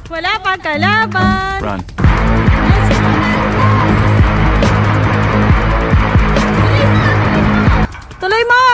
Wala pang kalaban. Run. Tuloy mo!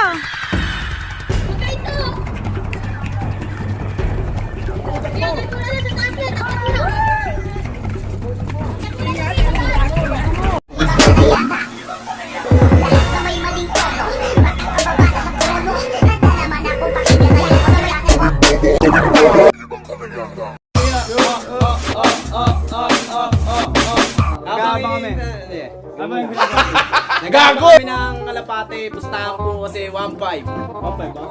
Gago! Kami ng kalapate, pustahan ko kasi 1.5.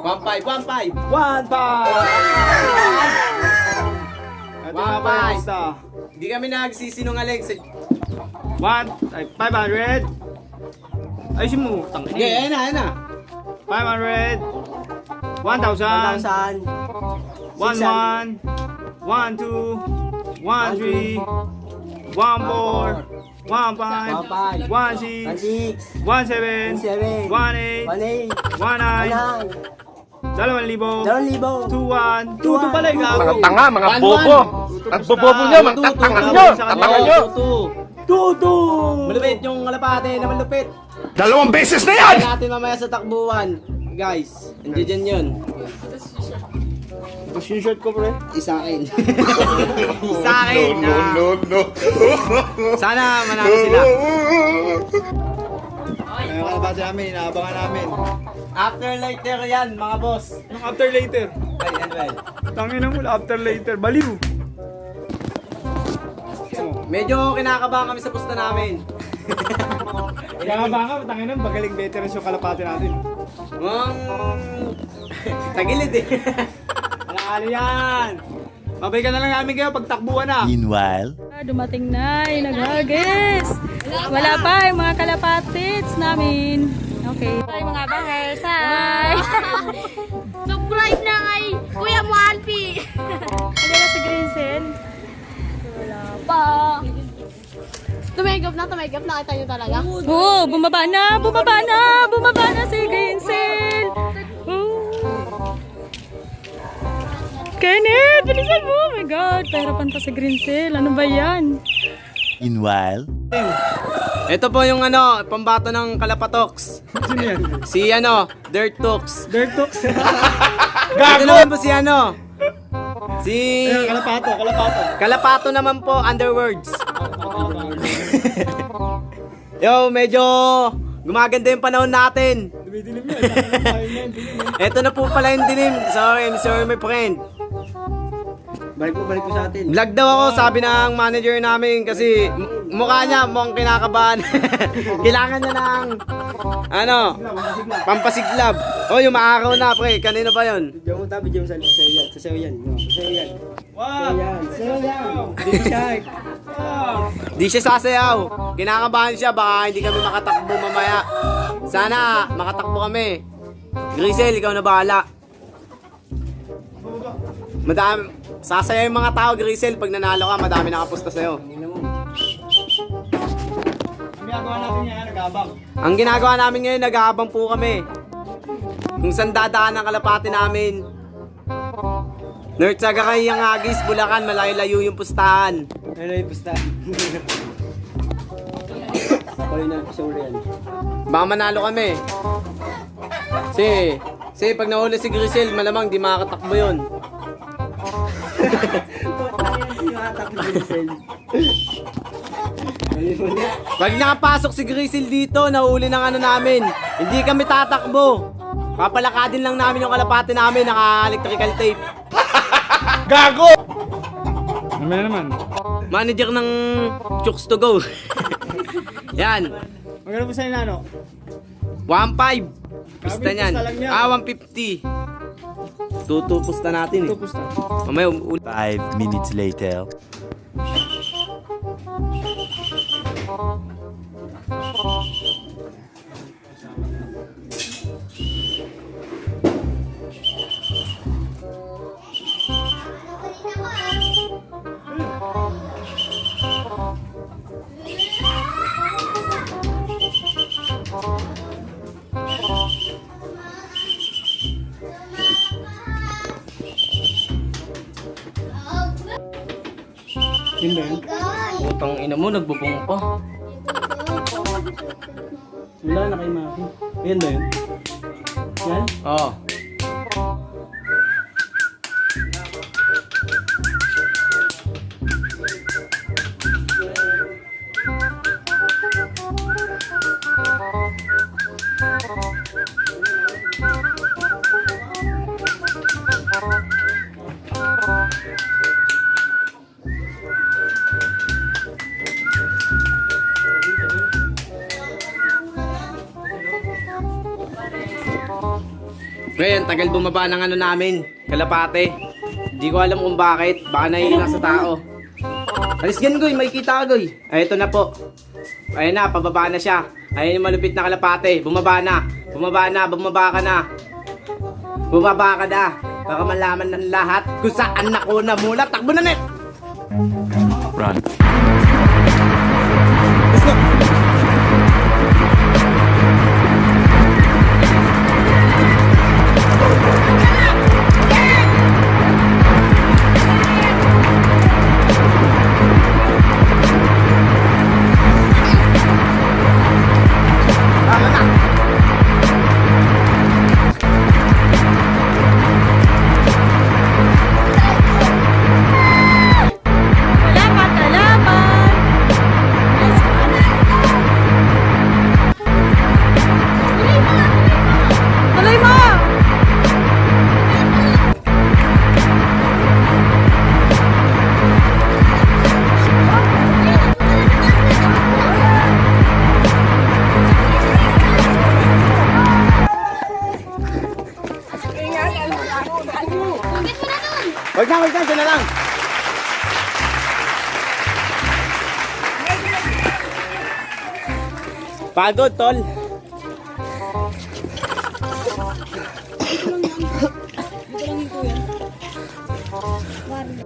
1.5. 1.5. Hindi kami nagsisinungaling sa... 500. Ayusin mo, tangin. Sige, ayan na. 500. 1,000. 1,1. 1,2. 1,3. 1,4. 1,5. 1,6. 1,7. 1,8. 1,9. 2,000. 2,1. 2,2 pala yung gago. Mga tanga, mga bobo. Ang bobobo nyo, mga tanga nyo. Tanga nyo. 2,2. Malupit yung kalapate na malupit. 2 beses na yan! Kaya natin mamaya sa takbuhan. Guys, andiyan yun. Tapos yung short ko, pre. Isa akin. Isa akin. No. Sana manalo sila. Ngayon kalabati namin, inaabangan namin. After later yan, mga boss. Anong after later? Ay, Enright. Tangin na mo, after later. Baliw. Medyo kinakabahan kami sa pusta namin. Kaya baka, tangin na, magaling veterans yung kalapati natin. Tagilid eh. Alakali yan. Mabay na lang namin kayo pag takbuhan na. Meanwhile, Dumating na yung naghagis. Wala pa yung mga kalapatits namin. Okay. Hi mga bangers. Hi! Subscribe na kay Kuya Mualpi. Ano na si Greensen? Wala pa. Tumigop na. Nakita nyo talaga. Oh, bumaba na si Greensen. Oh. Kenneth, bilisan mo. Oh my God, pahirapan pa si Greensen. Ano ba yan? meanwhile, Ito po yung pambato ng kalapatoks. Sino yan? Si Dirt Talks. Dirt Talks. Ito naman po si Si Kalapato. Kalapato naman po, Underwords. Yo, medyo gumaganda yung panahon natin. Dumidilim yan. Ito na po pala yung dilim. Sorry my friend. Balik ko sa atin. Vlog daw ako, sabi ng manager namin kasi mukha niya mukhang kinakabahan. Kailangan niya ng pampasiglab. Oh, yung maaraw na, pre. Kanino ba yun? Video mo sa sayo yan. Wow! Di siya sasayaw. Kinakabahan siya, baka hindi kami makatakbo mamaya. Sana makatakbo kami. Grisel, ikaw na bahala. Madami, sasaya yung mga tao, Grisel. Pag nanalo ka, madami nakapusta sa'yo. Ang ginagawa natin yan, nag-aabang. Ang ginagawa namin ngayon, nag-aabang po kami. Kung saan dadaan ang kalapati namin. North Sagakay, yung Agis, Bulacan, malayo-layo yung pustahan. Ano yung pusta? Ako yun ang pasuri yan. Baka manalo kami. Kasi pag nahuli si Grisel, malamang di makakatakbo yun. Pag nakapasok si Grisel dito, nahuli ng namin. Hindi kami tatakbo. Papalakadin lang namin yung kalapati namin, naka-electrical tape. gago! Mamaya naman. Manager ng Chooks to Go. Yan. Magkano po sa'yo na 1.5. Pusta niyan. Pusta lang yan. 150. Tutupusta natin eh. Ito pusta. Mamaya 5 minutes later. Yun ba yun? Putang ina mo, nagbubong pa. Wala na kay Maki. Ayan ba yun? Yan? Oo. Ngayon, tagal bumaba ng ano namin, kalapate. Hindi ko alam kung bakit. Baka nahihina sa tao. Alis gan, Goy. May kita ka, Goy. Ay, ito na po. Ayan na, pababa na siya. Ayan yung malupit na kalapate. Bumaba na. Bumaba na. Bumaba ka na. Bumaba ka na. Baka malaman ng lahat kung saan ako namula. Takbo na, net! Run. Let's go! Wala pa kalaban. Let's go na. Tuloy mo! Wag na, dyan na lang. Pagod, tol.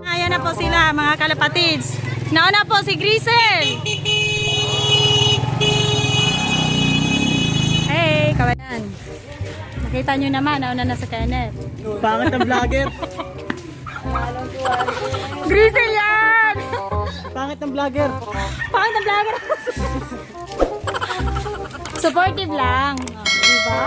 Ayan na po sila, mga kalapatids. Nauna po si Grisel. Hey, kawayan. Nakita nyo naman, nauna na sa Kenneth. Pangit ang vlogger. Grisel yan! Pangit ang vlogger. Pangit na vlogger. Supportive lang. Oh, diba?